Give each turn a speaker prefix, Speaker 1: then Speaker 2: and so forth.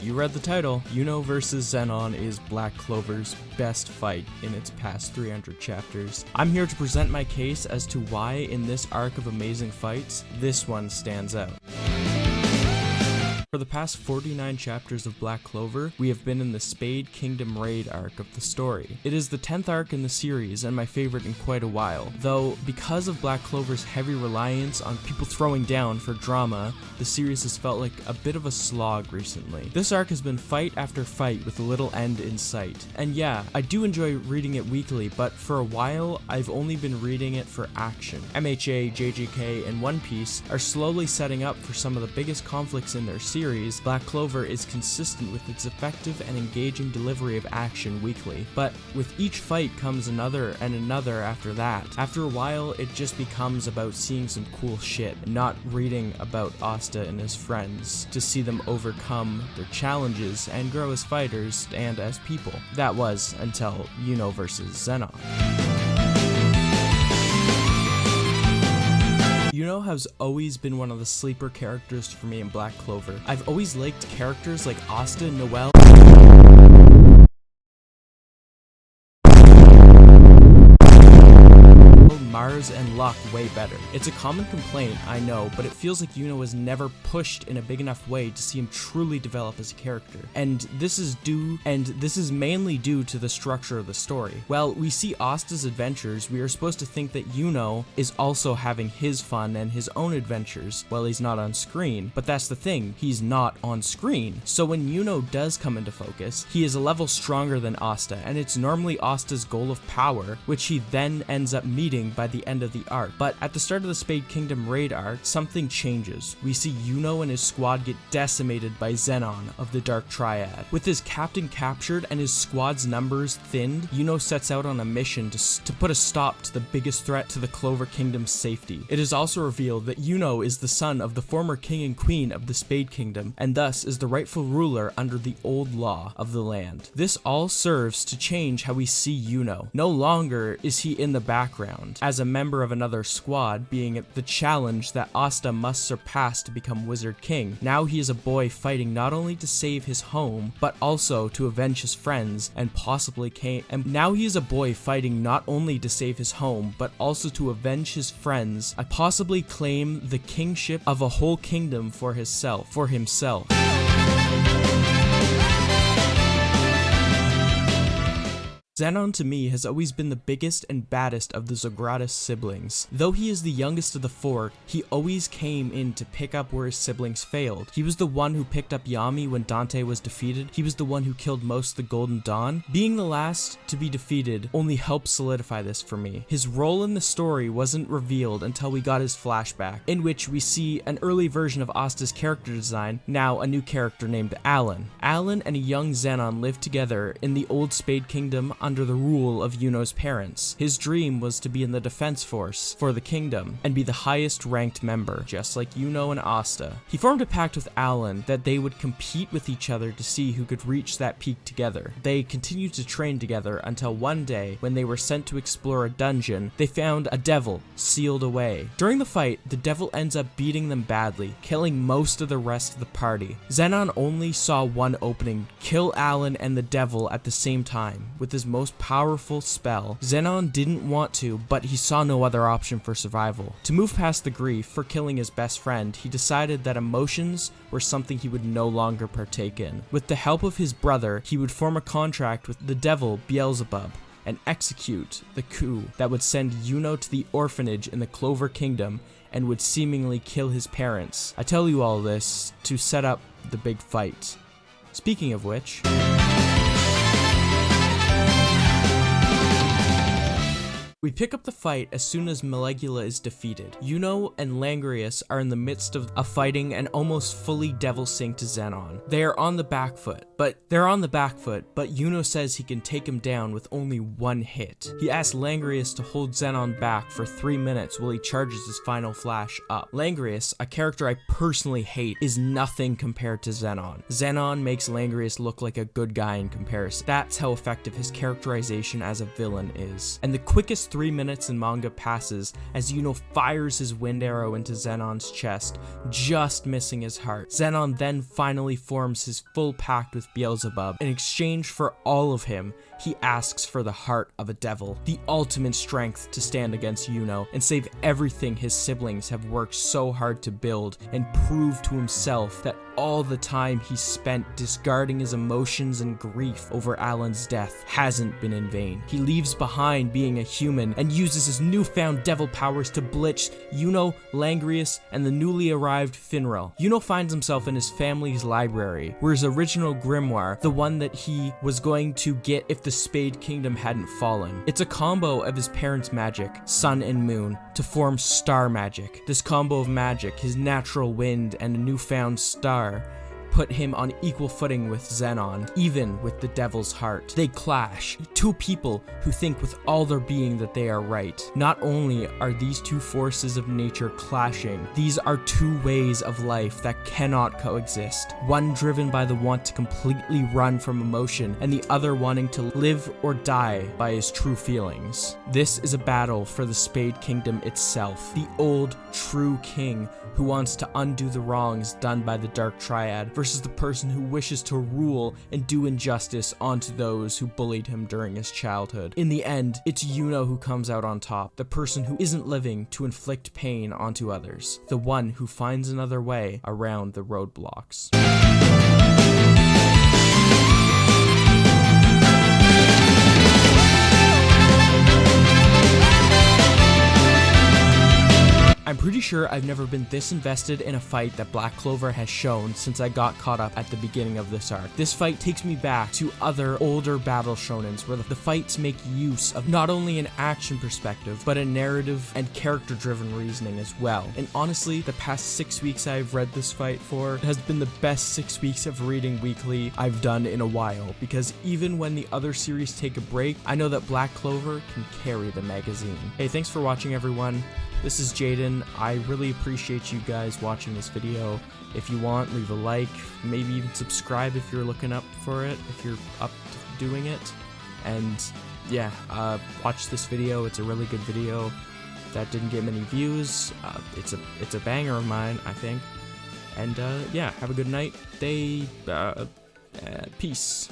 Speaker 1: You read the title. Yuno vs. Zenon is Black Clover's best fight in its past 300 chapters. I'm here to present my case as to why in this arc of amazing fights, this one stands out. For the past 49 chapters of Black Clover, we have been in the Spade Kingdom raid arc of the story. It is the 10th arc in the series and my favorite in quite a while, though because of Black Clover's heavy reliance on people throwing down for drama, the series has felt like a bit of a slog recently. This arc has been fight after fight with little end in sight. And yeah, I do enjoy reading it weekly, but for a while, I've only been reading it for action. MHA, JJK, and One Piece are slowly setting up for some of the biggest conflicts in their series. Black Clover is consistent with its effective and engaging delivery of action weekly, but with each fight comes another and another after that. After a while, it just becomes about seeing some cool shit, and not reading about Asta and his friends to see them overcome their challenges and grow as fighters and as people. That was until Yuno vs. Zenon. Yuno has always been one of the sleeper characters for me in Black Clover. I've always liked characters like Asta, Noelle, Mars, and Luck way better. It's a common complaint, I know, but it feels like Yuno was never pushed in a big enough way to see him truly develop as a character. And this is mainly due to the structure of the story. While we see Asta's adventures, we are supposed to think that Yuno is also having his fun and his own adventures while he's not on screen. But that's the thing, he's not on screen. So when Yuno does come into focus, he is a level stronger than Asta, and it's normally Asta's goal of power, which he then ends up meeting by the end of the arc. But at the start of the Spade Kingdom raid arc, something changes. We see Yuno and his squad get decimated by Zenon of the Dark Triad. With his captain captured and his squad's numbers thinned, Yuno sets out on a mission to put a stop to the biggest threat to the Clover Kingdom's safety. It is also revealed that Yuno is the son of the former king and queen of the Spade Kingdom, and thus is the rightful ruler under the old law of the land. This all serves to change how we see Yuno. No longer is he in the background, as a member of another squad, being the challenge that Asta must surpass to become Wizard King. Now he is a boy fighting not only to save his home, but also to avenge his friends and possibly possibly claim the kingship of a whole kingdom for himself. Zenon to me has always been the biggest and baddest of the Zogratis siblings. Though he is the youngest of the four, he always came in to pick up where his siblings failed. He was the one who picked up Yami when Dante was defeated. He was the one who killed most of the Golden Dawn. Being the last to be defeated only helped solidify this for me. His role in the story wasn't revealed until we got his flashback, in which we see an early version of Asta's character design, now a new character named Alan. Alan and a young Zenon lived together in the old Spade Kingdom under the rule of Yuno's parents. His dream was to be in the defense force for the kingdom and be the highest ranked member, just like Yuno and Asta. He formed a pact with Alan that they would compete with each other to see who could reach that peak together. They continued to train together until one day, when they were sent to explore a dungeon, they found a devil sealed away. During the fight, the devil ends up beating them badly, killing most of the rest of the party. Zenon only saw one opening: kill Alan and the devil at the same time with his most powerful spell. Zenon didn't want to, but he saw no other option for survival. To move past the grief for killing his best friend, he decided that emotions were something he would no longer partake in. With the help of his brother, he would form a contract with the devil Beelzebub and execute the coup that would send Yuno to the orphanage in the Clover Kingdom and would seemingly kill his parents. I tell you all this to set up the big fight. Speaking of which, we pick up the fight as soon as Malegula is defeated. Yuno and Langrius are in the midst of a fighting and almost fully devil synced Zenon. They are on the back foot, but Yuno says he can take him down with only one hit. He asks Langrius to hold Zenon back for 3 minutes while he charges his final flash up. Langrius, a character I personally hate, is nothing compared to Zenon. Zenon makes Langrius look like a good guy in comparison. That's how effective his characterization as a villain is. And the quickest 3 minutes in manga passes as Yuno fires his wind arrow into Zenon's chest, just missing his heart. Zenon then finally forms his full pact with Beelzebub. In exchange for all of him, he asks for the heart of a devil, the ultimate strength to stand against Yuno and save everything his siblings have worked so hard to build, and prove to himself that all the time he spent discarding his emotions and grief over Alan's death hasn't been in vain. He leaves behind being a human and uses his newfound devil powers to blitz Yuno, Langrius, and the newly arrived Finral. Yuno finds himself in his family's library, where his original grimoire, the one that he was going to get if the Spade Kingdom hadn't fallen. It's a combo of his parents' magic, sun and moon, to form star magic. This combo of magic, his natural wind, and a newfound star, put him on equal footing with Zenon, even with the devil's heart. They clash, two people who think with all their being that they are right. Not only are these two forces of nature clashing, these are two ways of life that cannot coexist. One driven by the want to completely run from emotion, and the other wanting to live or die by his true feelings. This is a battle for the Spade Kingdom itself, the old, true king who wants to undo the wrongs done by the Dark Triad versus the person who wishes to rule and do injustice onto those who bullied him during his childhood. In the end, it's Yuno who comes out on top, the person who isn't living to inflict pain onto others, the one who finds another way around the roadblocks. I'm pretty sure I've never been this invested in a fight that Black Clover has shown since I got caught up at the beginning of this arc. This fight takes me back to other older battle shonens where the fights make use of not only an action perspective, but a narrative and character-driven reasoning as well. And honestly, the past 6 weeks I've read this fight for has been the best 6 weeks of reading weekly I've done in a while, because even when the other series take a break, I know that Black Clover can carry the magazine. Hey, thanks for watching, everyone. This is Jaden. I really appreciate you guys watching this video. If you want, leave a like, maybe even subscribe if you're looking up for it, if you're up to doing it. And yeah, watch this video. It's a really good video that didn't get many views. It's a banger of mine, I think. And yeah, have a good night, day, peace.